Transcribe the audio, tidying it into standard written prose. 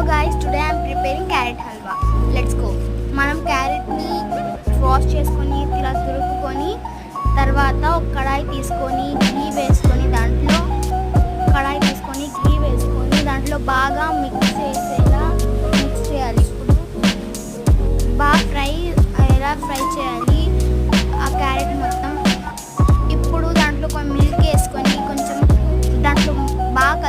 guys, today I am preparing carrot halwa. Let's go. మనం carrot ని wash చేసుకొని ఇలా తురుముకొని తర్వాత ఒక కడాయి తీసుకొని ఘీ వేసుకొని దాంట్లో బాగా మిక్స్ చేయాలి. ఇప్పుడు బాగా ఫ్రై చేయాలి ఆ క్యారెట్ మొత్తం. ఇప్పుడు దాంట్లో కొంచెం మిల్క్ వేసుకొని కొంచెం దాంట్లో బాగా